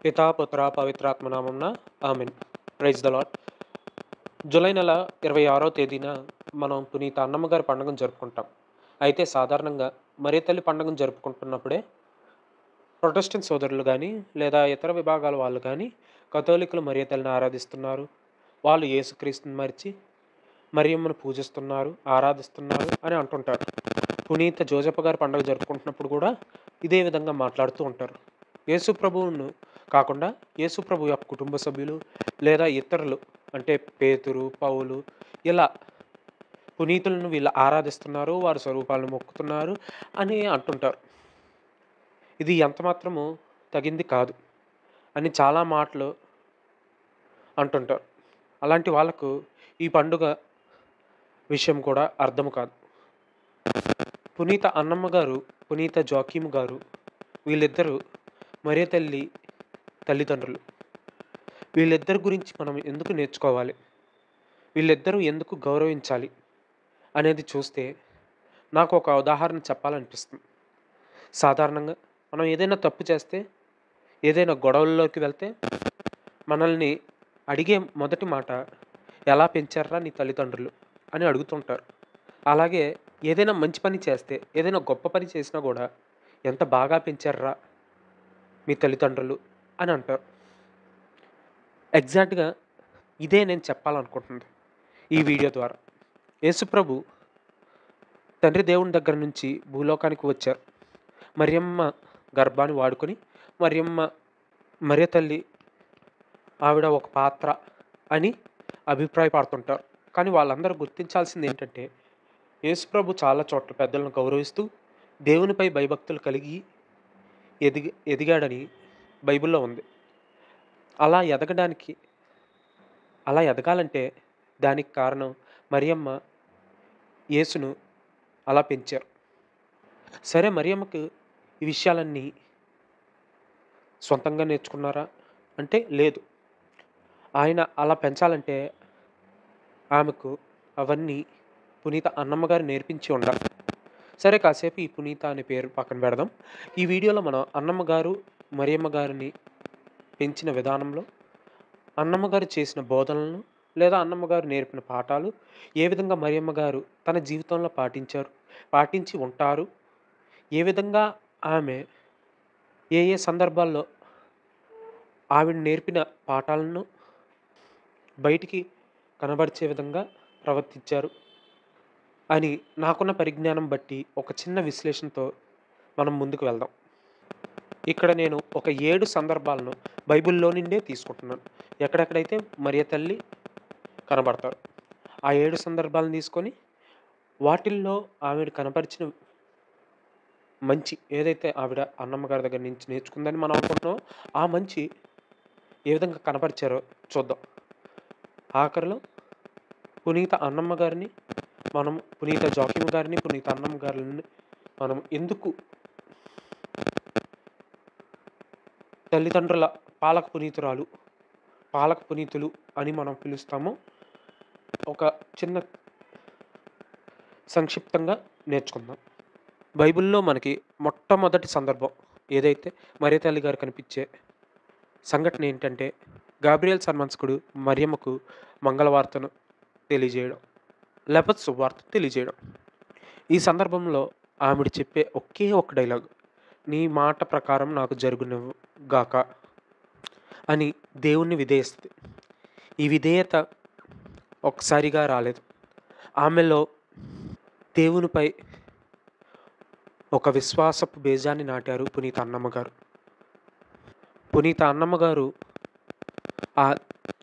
పితా పుత్ర పవిత్రాత్మ నామంన amen. Praise the lord. July నెల 26వ తేదీన మనం పునీత అన్నమ్మ గారి పండుగను జరుపుకుంటాం. అయితే సాధారణంగా మరియ తల్లి పండుగను జరుపుకుంటున్నప్పుడే ప్రొటెస్టెంట్ సోదరులు గానీ, లేదా ఇతర విభాగాల వాళ్ళు గానీ, కథోలికులు మరియ తల్లిని ఆరాధిస్తున్నారు. వాళ్ళు యేసుక్రీస్తుని మరిచి మరియమ్మను పూజిస్తున్నారు, ఆరాధిస్తున్నారు అని అంటుంటారు. పునీత జోసెఫ్ గారి పండుగ జరుపుకుంటున్నప్పుడు కూడా ఇదే విధంగా మాట్లాడుతూ ఉంటారు. యేసు ప్రభువును కాకుండా యేసు ప్రభు యొక్క కుటుంబ సభ్యులు లేదా ఇతరులు అంటే పేతురు, పౌలు ఇలా పునీతులను వీళ్ళు ఆరాధిస్తున్నారు, వారి స్వరూపాలను మొక్కుతున్నారు అని అంటుంటారు. ఇది ఎంతమాత్రము తగింది కాదు అని చాలా మాటలు అంటుంటారు. అలాంటి వాళ్ళకు ఈ పండుగ విషయం కూడా అర్థం కాదు. పునీత అన్నమ్మ గారు, పునీత జోకీము గారు వీళ్ళిద్దరూ మరియ తల్లి తల్లిదండ్రులు. వీళ్ళిద్దరి గురించి మనం ఎందుకు నేర్చుకోవాలి, వీళ్ళిద్దరూ ఎందుకు గౌరవించాలి అనేది చూస్తే నాకు ఒక ఉదాహరణ చెప్పాలనిపిస్తుంది. సాధారణంగా మనం ఏదైనా తప్పు చేస్తే, ఏదైనా గొడవల్లోకి వెళ్తే మనల్ని అడిగే మొదటి మాట, ఎలా పెంచారా నీ తల్లిదండ్రులు అని అడుగుతుంటారు. అలాగే ఏదైనా మంచి పని చేస్తే, ఏదైనా గొప్ప పని చేసినా కూడా ఎంత బాగా పెంచారా మీ తల్లిదండ్రులు అని అంటారు. ఎగ్జాక్ట్‌గా ఇదే నేను చెప్పాలనుకుంటుంది ఈ వీడియో ద్వారా. యేసుప్రభు తండ్రి దేవుని దగ్గర నుంచి భూలోకానికి వచ్చారు. మరియమ్మ గర్భాన్ని వాడుకొని, మరియ తల్లి ఆవిడ ఒక పాత్ర అని అభిప్రాయపడుతుంటారు. కానీ వాళ్ళందరూ గుర్తించాల్సింది ఏంటంటే, యేసుప్రభు చాలా చోట్ల పెద్దలను గౌరవిస్తూ, దేవునిపై భయభక్తులు కలిగి ఎదిగాడని బైబిల్‌లో ఉంది. అలా ఎదగడానికి అలా ఎదగాలంటే దానికి కారణం మరియమ్మ యేసును అలా పెంచారు. సరే, మరియమ్మకు ఈ విషయాలన్నీ సొంతంగా నేర్చుకున్నారా అంటే లేదు. ఆయన అలా పెంచాలంటే ఆమెకు అవన్నీ పునీత అన్నమ్మ గారు నేర్పించి ఉండాలి. సరే, కాసేపు ఈ పునీత అనే పేరు పక్కన పెడదాం. ఈ వీడియోలో మనం అన్నమ్మ గారు, మరియమ్మ గారిని పెంచిన విధానంలో అన్నమ్మ గారు చేసిన బోధనలను లేదా అన్నమ్మ గారు నేర్పిన పాఠాలు ఏ విధంగా మరియమ్మ గారు తన జీవితంలో పాటించి ఉంటారు, ఏ విధంగా ఆమె ఏ ఏ సందర్భాల్లో ఆవిడ నేర్పిన పాఠాలను బయటికి కనబరిచే విధంగా ప్రవర్తించారు అని నాకున్న పరిజ్ఞానం బట్టి ఒక చిన్న విశ్లేషణతో మనం ముందుకు వెళ్దాం. ఇక్కడ నేను ఒక 7 సందర్భాలను బైబిల్‌లో నుండే తీసుకుంటున్నాను. ఎక్కడెక్కడైతే మరియ తల్లి కనబడతారు. ఆ 7 సందర్భాలను తీసుకొని వాటిల్లో ఆవిడ కనపరిచిన మంచి ఏదైతే ఆవిడ అన్నమ్మ గారి దగ్గర నుంచి నేర్చుకుందని మనం అనుకుంటున్నామో, ఆ మంచి ఏ విధంగా కనపరిచారో చూద్దాం. ఆఖరిలో పునీత అన్నమ్మ గారిని పునీత జోకీమ్ గారిని, పునీత అన్నమ్మ గారిని మనం ఎందుకు తల్లిదండ్రుల పాలక పునీతులు అని మనం పిలుస్తామో ఒక చిన్న సంక్షిప్తంగా నేర్చుకుందాం. బైబిల్‌లో మనకి మొట్టమొదటి సందర్భం ఏదైతే మరియ తల్లి గారు కనిపించే సంఘటన ఏంటంటే, గాబ్రియల్ సన్మంస్కుడు మరియమ్మకు మంగళవార్తను తెలియజేయడం, లేకపోతే శుభవార్త తెలియజేయడం. ఈ సందర్భంలో ఆవిడ చెప్పే ఒకే ఒక డైలాగ్, నీ మాట ప్రకారం నాకు జరుగును గాక అని దేవుణ్ణి విధేయిస్తుంది. ఈ విధేయత ఒక్కసారిగా రాలేదు. ఆమెలో దేవునిపై ఒక విశ్వాసపు బీజాన్ని నాటారు పునీత అన్నమ్మ గారు. పునీత అన్నమ్మ గారు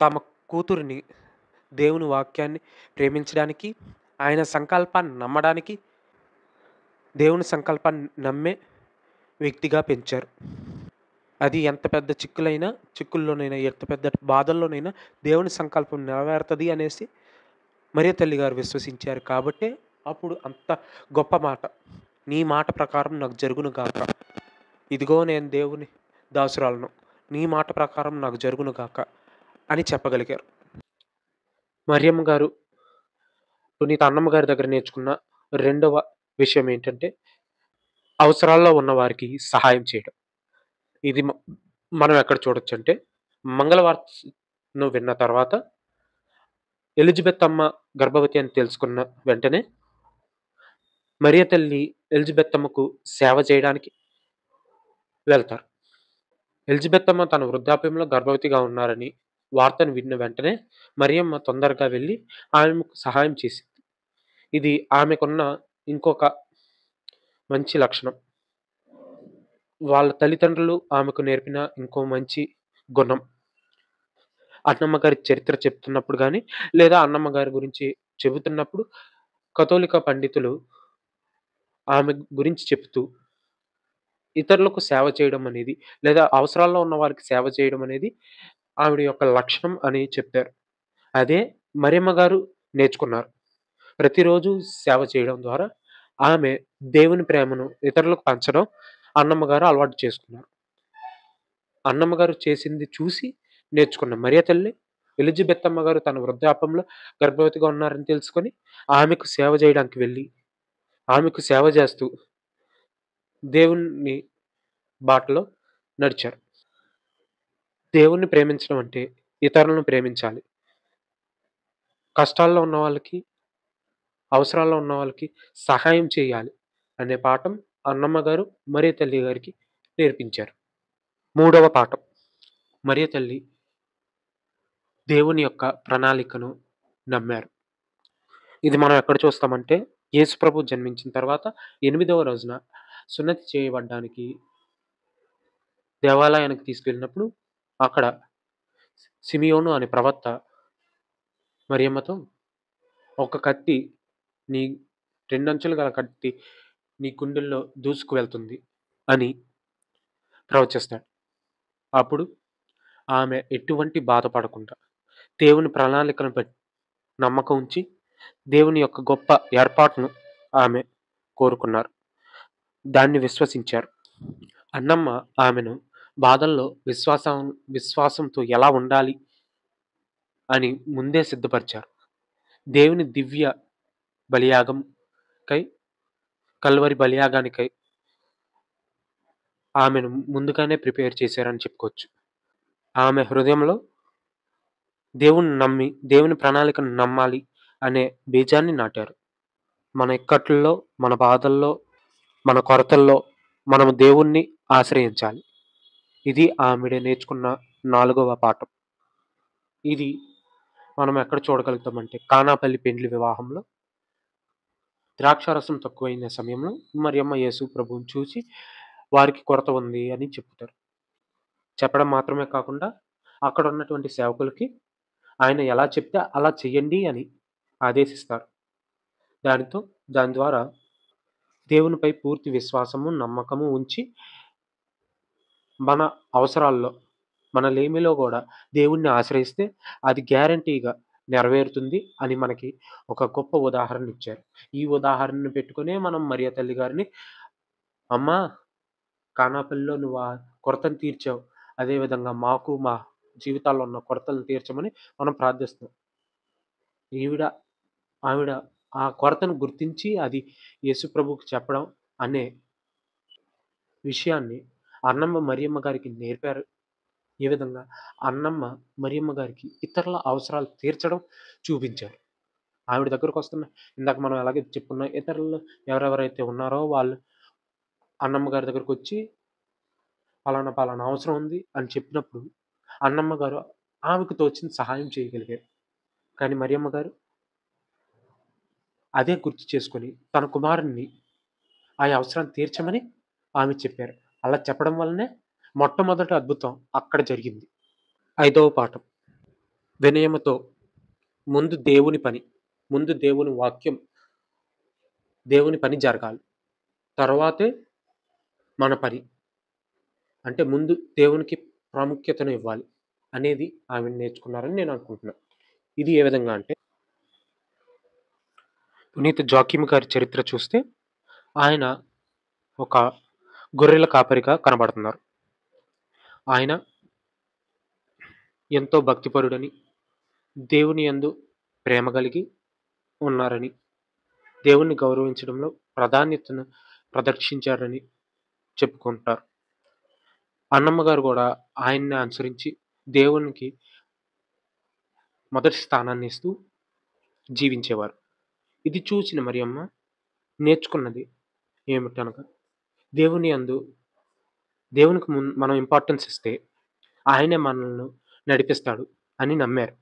తమ కూతురిని దేవుని వాక్యాన్ని ప్రేమించడానికి, ఆయన సంకల్పాన్ని నమ్మడానికి, దేవుని సంకల్పాన్ని నమ్మే వ్యక్తిగా పెంచారు. అది ఎంత పెద్ద చిక్కుల్లోనైనా, ఎంత పెద్ద బాధల్లోనైనా దేవుని సంకల్పం నెరవేరుతుంది అనేసి మరియ తల్లి గారు విశ్వసించారు. కాబట్టే అప్పుడు అంత గొప్ప మాట, నీ మాట ప్రకారం నాకు జరుగును గాక, ఇదిగో నేను దేవుని దాసురాలను, నీ మాట ప్రకారం నాకు జరుగును గాక అని చెప్పగలిగారు. మరియమ్మ గారు పునీత అన్నమ్మ గారి దగ్గర నేర్చుకున్న రెండవ విషయం ఏంటంటే, అవసరాల్లో ఉన్న వారికి సహాయం చేయడం. ఇది మనం ఎక్కడ చూడొచ్చంటే, మంగళవార్తను విన్న తర్వాత ఎలిజబెత్ అమ్మ గర్భవతి అని తెలుసుకున్న వెంటనే మరియ తల్లి ఎలిజబెత్ అమ్మకు సేవ చేయడానికి వెళ్తారు. ఎలిజబెత్ అమ్మ తన వృద్ధాప్యంలో గర్భవతిగా ఉన్నారని వార్తను విన్న వెంటనే మరియమ్మ తొందరగా వెళ్లి ఆమెకు సహాయం చేసింది. ఇది ఆమెకున్న ఇంకొక మంచి లక్షణం. వాళ్ళ తల్లిదండ్రులు ఆమెకు నేర్పిన ఇంకో మంచి గుణం. అన్నమ్మ గారి చరిత్ర చెప్తున్నప్పుడు గాని, లేదా అన్నమ్మ గారి గురించి చెబుతున్నప్పుడు కథోలిక పండితులు ఆమె గురించి చెప్తూ, ఇతరులకు సేవ చేయడం అనేది, లేదా అవసరాల్లో ఉన్న వారికి సేవ చేయడం అనేది ఆవిడ యొక్క లక్షణం అని చెప్పారు. అదే మరియమ్మ గారు నేర్చుకున్నారు. ప్రతిరోజు సేవ చేయడం ద్వారా ఆమె దేవుని ప్రేమను ఇతరులకు పంచడం అన్నమ్మ గారు అలవాటు చేసుకున్నారు. అన్నమ్మ గారు చేసింది చూసి నేర్చుకున్న మరియ తల్లి, ఎలిజబెత్ అమ్మ గారు తన వృద్ధాప్యంలో గర్భవతిగా ఉన్నారని తెలుసుకొని, ఆమెకు సేవ చేయడానికి వెళ్లి, ఆమెకు సేవ చేస్తూ దేవుని బాటలో నడిచారు. దేవుణ్ణి ప్రేమించడం అంటే ఇతరులను ప్రేమించాలి. కష్టాల్లో ఉన్న వాళ్ళకి, అవసరాల్లో ఉన్న వాళ్ళకి సహాయం చేయాలి అనే పాఠం అన్నమ్మ గారు మరియ తల్లి గారికి నేర్పించారు. మూడవ పాఠం, మరియ తల్లి దేవుని యొక్క ప్రణాళికను నమ్మారు. ఇది మనం ఎక్కడ చూస్తామంటే, యేసు ప్రభు జన్మించిన తర్వాత 8వ రోజున సున్నతి చేయబడ్డానికి దేవాలయానికి తీసుకెళ్ళినప్పుడు, అక్కడ సిమియోను అనే ప్రవక్త మరియమ్మతో, "ఒక కత్తి నీ రెండంచులు గల కత్తి నీ గుండెల్లో దూసుకు వెళ్తుంది" అని ప్రవచిస్తాడు. అప్పుడు ఆమె ఎటువంటి బాధపడకుండా, దేవుని ప్రణాళికను బట్టి నమ్మకం ఉంచి, దేవుని యొక్క గొప్ప ఏర్పాటును ఆమె కోరుకున్నారు. దాన్ని విశ్వసించారు. అన్నమ్మ ఆమెను బాధల్లో విశ్వాసంతో ఎలా ఉండాలి అని ముందే సిద్ధపరిచారు. దేవుని దివ్య బలియాగంకై, కల్వరి బలియాగానికై ఆమెను ముందుగానే ప్రిపేర్ చేశారని చెప్పుకోవచ్చు. ఆమె హృదయంలో దేవుణ్ణి నమ్మి, దేవుని ప్రణాళికను నమ్మాలి అనే బీజాన్ని నాటారు. మన ఇక్కట్లలో, మన బాధల్లో, మన కొరతల్లో మనము దేవుణ్ణి ఆశ్రయించాలి. ఇది ఆవిడ నేర్చుకున్న 4వ పాఠం. ఇది మనం ఎక్కడ చూడగలుగుతామంటే, కానాపల్లి పెండ్లి వివాహంలో ద్రాక్షారసం తక్కువైన సమయంలో మరియమ్మ యేసు ప్రభువుని చూసి వారికి కొరత ఉంది అని చెప్తారు. చెప్పడం మాత్రమే కాకుండా అక్కడున్నటువంటి సేవకులకి ఆయన ఎలా చెప్తే అలా చెయ్యండి అని ఆదేశిస్తారు. దానితో దాని ద్వారా దేవునిపై పూర్తి విశ్వాసము, నమ్మకము ఉంచి మన అవసరాల్లో, మన లేమిలో గూడా దేవుణ్ణి ఆశ్రయిస్తే అది గ్యారంటీగా నెరవేరుతుంది అని మనకి ఒక గొప్ప ఉదాహరణనిచ్చారు. ఈ ఉదాహరణను పెట్టుకునే మనం మరియ తల్లి గారిని, "అమ్మా, కానాపల్లిలో నువ్వు ఆ కొరతను తీర్చావు. అదే విధంగా మాకు మా జీవితాల్లో ఉన్న కొరతలను తీర్చమని" మనం ప్రార్థిస్తున్నాం. ఈవిడ ఆవిడ ఆ కొరతను గుర్తించి అది యేసుప్రభువుకి చెప్పడం అనే విషయాన్ని అన్నమ్మ మరియమ్మ గారికి నేర్పారు. ఏ విధంగా అన్నమ్మ మరియమ్మ గారికి ఇతరుల అవసరాలు తీర్చడం చూపించారు. ఆవిడ దగ్గరకొస్తున్న, ఇందాక మనం ఎలాగైతే చెప్పుకున్నాం, ఇతరులు ఎవరెవరైతే ఉన్నారో వాళ్ళు అన్నమ్మ గారి దగ్గరకొచ్చి పలానా, పలానా అవసరం ఉంది అని చెప్పినప్పుడు, అన్నమ్మ గారు ఆమెకు తోచిన సహాయం చేయగలిగారు. కానీ మరియమ్మ గారు అదే గుర్తు చేసుకొని తన కుమారుడిని ఆ అవసరాన్ని తీర్చమని ఆమె చెప్పారు. అలా చెప్పడం వల్లనే మొట్టమొదటి అద్భుతం అక్కడ జరిగింది. ఐదవ పాఠం, వినయముతో ముందు దేవుని పని, ముందు దేవుని వాక్యం, దేవుని పని జరగాలి. తర్వాతే మన పని. అంటే ముందు దేవునికి ప్రాముఖ్యతను ఇవ్వాలి అనేది ఆమె నేర్చుకున్నారని నేను అనుకుంటున్నా. ఇది ఏ విధంగా అంటే, పునీత్ జోకీమ్ గారి చరిత్ర చూస్తే ఆయన ఒక గొర్రెల కాపరిగా కనబడుతున్నారు. ఆయన ఎంతో భక్తిపరుడని, దేవుని యందు ప్రేమ కలిగి ఉన్నారని, దేవుణ్ణి గౌరవించడంలో ప్రాధాన్యతను ప్రదర్శించారని చెప్పుకుంటారు. అన్నమ్మ గారు గూడా ఆయన్ని అనుసరించి దేవునికి మొదటి స్థానాన్ని ఇస్తూ జీవించేవారు. ఇది చూసిన మరియమ్మ నేర్చుకున్నది ఏమిటనగా దేవుని యందు దేవునికి మనం ఇంపార్టెన్స్ ఇస్తే ఆయనే మనల్ని నడిపిస్తాడు అని నమ్మారు.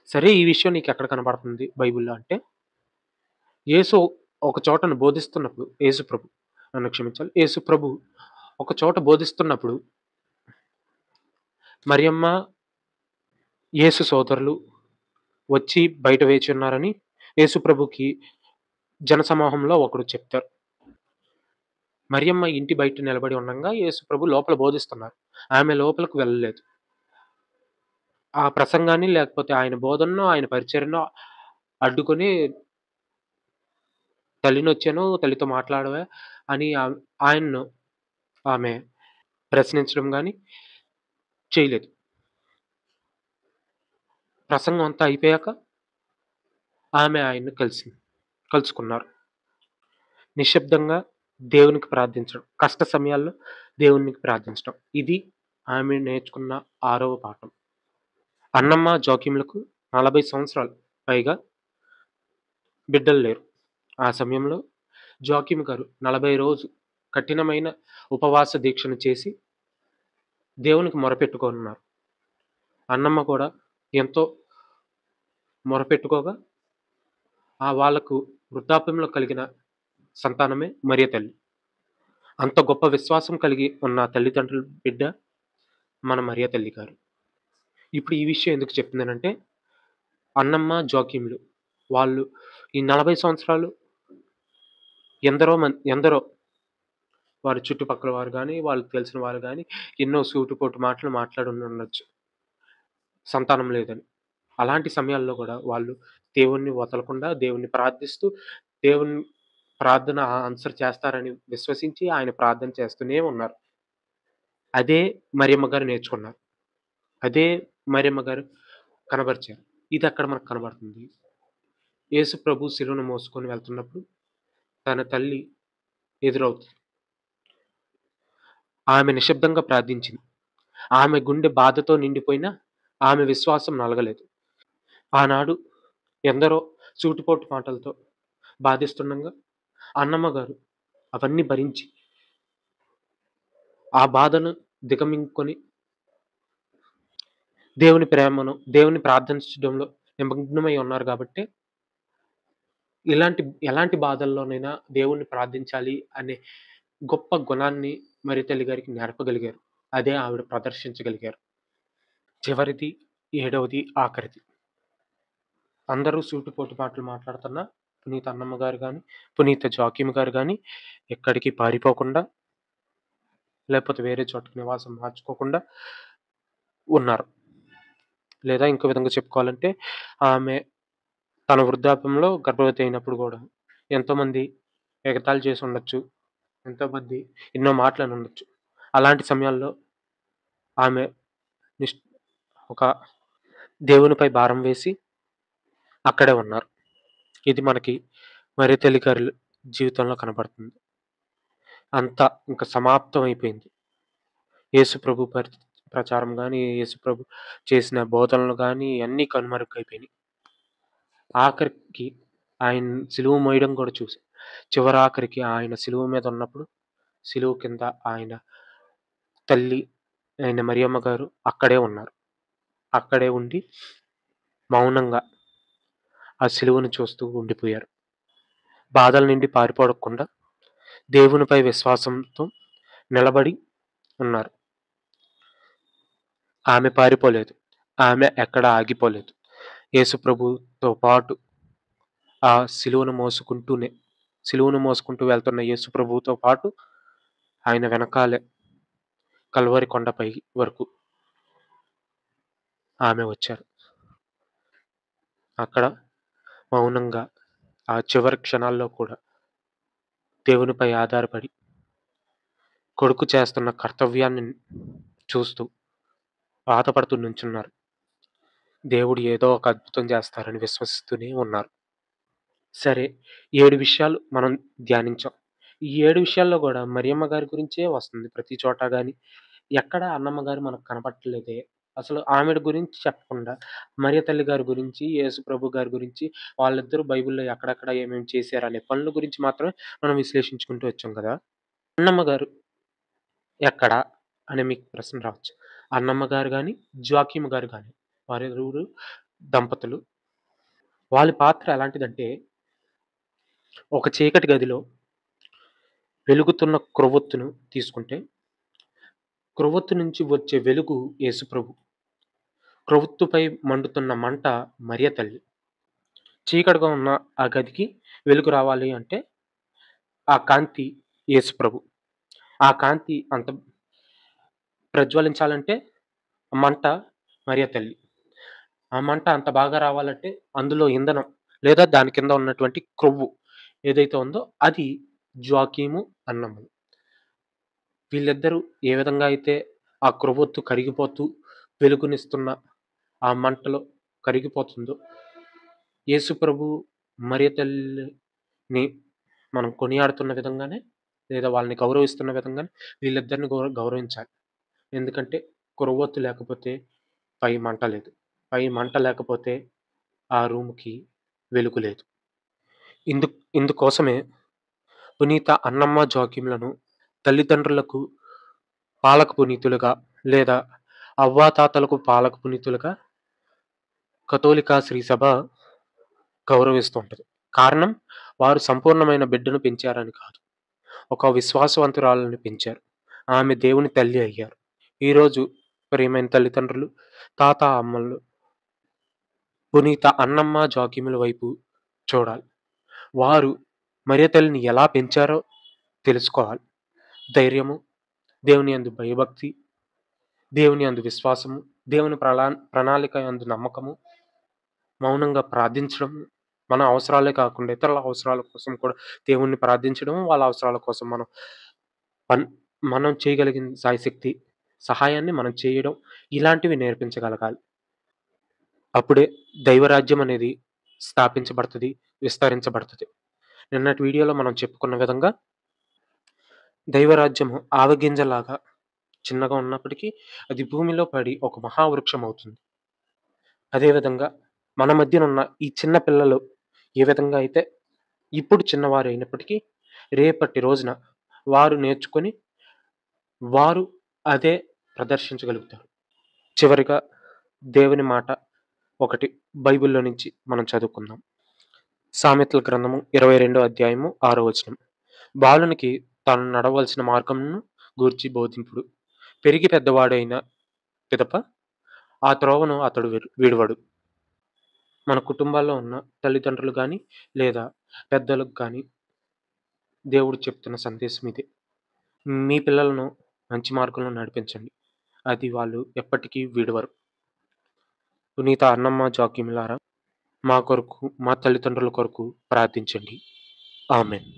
సరే ఈ విషయం నీకెక్కడ కనపడుతుంది బైబిల్‌లో అంటే, యేసు ఒక చోటను బోధిస్తున్నప్పుడు యేసు ప్రభు నన్ను క్షమించాలి. యేసు ప్రభు ఒక చోట బోధిస్తున్నప్పుడు మరియమ్మ, యేసు సోదరులు వచ్చి బయట వేచి ఉన్నారని యేసు ప్రభుకి జనసమూహంలో ఒకడు చెప్తారు. మరియమ్మ ఇంటి బయట నిలబడి ఉండంగా యేసు ప్రభు లోపల బోధిస్తున్నారు. ఆమె లోపలికి వెళ్ళలేదు. ఆ ప్రసంగాన్ని లేకపోతే ఆయన బోధననో, ఆయన పరిచర్యనో అడ్డుకొని తల్లినొచ్చాను, తల్లితో మాట్లాడవా అని ఆయన్ను ఆమె ప్రశ్నించడం గాని చేయలేదు. ప్రసంగం అంతా అయిపోయాక ఆమె ఆయన్ని కలుసుకున్నారు. నిశ్శబ్దంగా దేవునికి ప్రార్థించడం. కష్ట సమయాల్లో దేవునికి ప్రార్థించడం. ఇది ఆమె నేర్చుకున్న 6వ పాఠం. అన్నమ్మ, జోక్యంలకు 40 సంవత్సరాలు పైగా బిడ్డలు లేరు. ఆ సమయంలో జోక్యం గారు 40 రోజు కఠినమైన ఉపవాస దీక్షను చేసి దేవునికి మొరపెట్టుకొనున్నారు. అన్నమ్మ కూడా ఎంతో మొరపెట్టుకోగా వాళ్ళకు వృద్ధాప్యంలో కలిగిన సంతానమే మరియ తల్లి. అంత గొప్ప విశ్వాసం కలిగి ఉన్న తల్లిదండ్రుల బిడ్డ మన మరియ తల్లి గారు. ఇప్పుడు ఈ విషయం ఎందుకు చెప్తున్నానంటే, అన్నమ్మ, జోక్యంలు వాళ్ళు ఈ 40 సంవత్సరాలు ఎందరో వారి చుట్టుపక్కల వారు గాని, వాళ్ళకి తెలిసిన వారు గాని ఎన్నో సూటిపోటి మాటలు మాట్లాడుండొచ్చు సంతానం లేదని. అలాంటి సమయాల్లో గూడా వాళ్ళు దేవుణ్ణి వదలకుండా దేవుణ్ణి ప్రార్థిస్తూ, దేవుని ప్రార్థన ఆన్సర్ చేస్తారని విశ్వసించి ఆయన ప్రార్థన చేస్తూనే ఉన్నారు. అదే మరియమ్మ గారు నేర్చుకున్నారు. అదే మరియమ్మ గారు కనబరిచారు. ఇదక్కడ మనకు కనబడుతుంది. యేసు ప్రభు శిలువను మోసుకొని వెళ్తున్నప్పుడు తన తల్లి ఎదురవుతుంది. ఆమె నిశ్శబ్దంగా ప్రార్థించింది. ఆమె గుండె బాధతో నిండిపోయినా ఆమె విశ్వాసం నలగలేదు. ఆనాడు ఎందరో సూటిపోటి మాటలతో బాధిస్తుండగా అన్నమ్మ గారు అవన్నీ భరించి ఆ బాధను దిగమింగుకొని దేవుని ప్రేమను, దేవుని ప్రార్థించడంలో నిమగ్నమై ఉన్నారు గాబట్టే ఎలాంటి బాధల్లోనైనా దేవుణ్ణి ప్రార్థించాలి అనే గొప్ప గుణాన్ని మరి తల్లి గారికి నేర్పగలిగారు. అదే ఆవిడ ప్రదర్శించగలిగారు. చివరిది, ఏడవది, ఆఖరిది. అందరూ సూటిపోటి మాటలు మాట్లాడుతున్నా పునీత అన్నమ్మ గారు గాని, పునీత జోకీమ్ గారు గాని ఎక్కడికి పారిపోకుండా, లేకపోతే వేరే చోటకి నివాసం మార్చుకోకుండా ఉన్నారు. లేదా ఇంకో విధంగా చెప్పుకోవాలంటే ఆమె తన వృద్ధాప్యంలో గర్భవతి అయినప్పుడు గూడా ఎంతోమంది ఎగతాళి చేసుండొచ్చు. ఎంతోమంది ఎన్నో మాటలనుండొచ్చు. అలాంటి సమయాల్లో ఆమె నిష్ ఒక దేవునిపై భారం వేసి అక్కడే ఉన్నారు. ఇది మనకి మరి తల్లి గారి జీవితంలో కనపడుతుంది. అంతా ఇంక సమాప్తం అయిపోయింది. యేసు ప్రభు ప్రచారం గాని, యేసు ప్రభు చేసిన బోధనలు గాని అన్నీ కనుమరుగైపోయినియి. ఆఖరికి ఆయన సిలువ మోయడం గూడా చూసాం. చివరాఖరికి ఆయన సిలువ మీద ఉన్నప్పుడు, సిలువ కింద ఆయన తల్లి అయిన మరియమ్మ గారు అక్కడే ఉన్నారు. అక్కడే ఉండి మౌనంగా ఆ సిలువను చూస్తూ ఉండిపోయారు. బాధల నుండి పారిపోకుండా దేవునిపై విశ్వాసంతో నిలబడి ఉన్నారు. ఆమె పారిపోలేదు. ఆమె ఎక్కడ ఆగిపోలేదు. యేసు ప్రభుతో పాటు ఆ సిలువను మోసుకుంటూ వెళ్తున్న యేసు ప్రభువుతో పాటు ఆయన వెనకాలే కల్వరి కొండపై వరకు ఆమె వచ్చారు. అక్కడ మౌనంగా ఆ చివరి క్షణాల్లో కూడా దేవునిపై ఆధారపడి కొడుకు చేస్తున్న కర్తవ్యాన్ని చూస్తూ బాధపడుతూ నుంచున్నారు. దేవుడు ఏదో ఒక అద్భుతం చేస్తారని విశ్వసిస్తూనే ఉన్నారు. సరే 7 విషయాలు మనం ధ్యానించాం. ఈ 7 విషయాల్లో గూడా మరియమ్మ గారి గురించే వస్తుంది ప్రతి చోట గాని, ఎక్కడ అన్నమ్మ గారు మనకు కనపడట్లేదే. అసలు ఆవిడ గురించి చెప్పకుండా, మరియ తల్లి గారి గురించి, యేసు ప్రభు గారి గురించి, వాళ్ళిద్దరూ బైబిల్‌లో ఎక్కడెక్కడ ఏమేమి చేశారనే పనుల గురించి మాత్రమే మనం విశ్లేషించుకుంటూ వచ్చాం కదా! అన్నమ్మ గారు ఎక్కడ? అని మీకు ప్రశ్న రావచ్చు. అన్నమ్మ గారు గాని, జోకీమ్ గారు గాని వారిరువురు దంపతులు. వాళ్ళ పాత్ర ఎలాంటిదంటే, ఒక చీకటి గదిలో వెలుగుతున్న క్రొవ్వొత్తును తీసుకుంటే, క్రొవ్వొత్తు నుంచి వచ్చే వెలుగు యేసుప్రభు. క్రొవ్వొత్తుపై మండుతున్న మంట మరియ తల్లి. చీకటిగా ఉన్న ఆ గదికి వెలుగు రావాలి అంటే, ఆ కాంతి యేసుప్రభు. ఆ కాంతి అంత ప్రజ్వలించాలంటే మంట మరియ తల్లి. ఆ మంట అంత బాగా రావాలంటే అందులో ఇంధనం లేదా దాని కింద ఉన్నటువంటి క్రొవ్వు ఏదైతే ఉందో అది జోకీము, అన్నము. వీళ్ళిద్దరూ ఏ విధంగా అయితే ఆ క్రొవ్వొత్తు కరిగిపోతూ వెలుగునిస్తున్న ఆ మంటలో కరిగిపోతుందో, యేసుప్రభు, మరియ తల్లిని మనం కొనియాడుతున్న విధంగానే లేదా వాళ్ళని గౌరవిస్తున్న విధంగానే వీళ్ళిద్దరిని గౌరవించాలి. ఎందుకంటే కొవ్వొత్తు లేకపోతే పై మంట లేదు. పై మంట లేకపోతే ఆ రూమ్‌కి వెలుగు లేదు. ఇందుకోసమే పునీత అన్నమ్మ జోక్యంలను తల్లిదండ్రులకు పాలక పునీతులుగా లేదా అవ్వాతాతలకు పాలక పునీతులుగా కథోలికా శ్రీ సభ గౌరవిస్తూ ఉంటది. కారణం వారు సంపూర్ణమైన బిడ్డను పెంచారని కాదు. ఒక విశ్వాసవంతురాలిని పెంచారు. ఆమె దేవుని తల్లి అయ్యారు. ఈరోజు ప్రియమైన తల్లిదండ్రులు, తాత, అమ్మలు పునీత అన్నమ్మ జోకీముల వైపు చూడాలి. వారు మరియ తల్లిని ఎలా పెంచారో తెలుసుకోవాలి. ధైర్యము, దేవుని యందు భయభక్తి, దేవుని యందు విశ్వాసము, దేవుని ప్రణాళిక యందు నమ్మకము, మౌనంగా ప్రార్థించడం, మన అవసరాలే కాకుండా ఇతరుల అవసరాల కోసం కూడా దేవుణ్ణి ప్రార్థించడం, వాళ్ళ అవసరాల కోసం పన్ మనం చేయగలిగిన శాయశక్తి సహాయాన్ని మనం చేయడం, ఇలాంటివి నేర్పించగలగాలి. అప్పుడే దైవరాజ్యం అనేది స్థాపించబడతది, విస్తరించబడతది. నిన్నటి వీడియోలో మనం చెప్పుకున్న విధంగా దైవరాజ్యము ఆవగింజలాగా చిన్నగా ఉన్నప్పటికీ అది భూమిలో పడి ఒక మహావృక్షం అవుతుంది. అదే విధంగా మన మధ్యనున్న ఈ చిన్న పిల్లలు ఏ విధంగా అయితే ఇప్పుడు చిన్నవారైనప్పటికీ రేపటి రోజున వారు నేర్చుకొని వారు అదే ప్రదర్శించగలుగుతారు. చివరిగా దేవుని మాట ఒకటి బైబిల్‌లో నుంచి మనం చదువుకుందాం. సామెతల గ్రంథము 22 అధ్యాయము 6 వచనం. బాలునికి తాను నడవలసిన మార్గమును గూర్చి బోధింపుడు. పెరిగి పెద్దవాడైన పిదప ఆ త్రోవను అతడు విడువడు. మన కుటుంబాల్లో ఉన్న తల్లిదండ్రులు గాని, లేదా పెద్దలకు గాని దేవుడు చెప్తున్న సందేశం ఇదే. మీ పిల్లలను మంచి మార్గంలో నడిపించండి. అది వాళ్ళు ఎప్పటికీ విడవరు. పునీత అన్నమ్మ జాకీములారా మా కొరకు, మా తల్లిదండ్రుల కొరకు ప్రార్థించండి. ఆమేన్.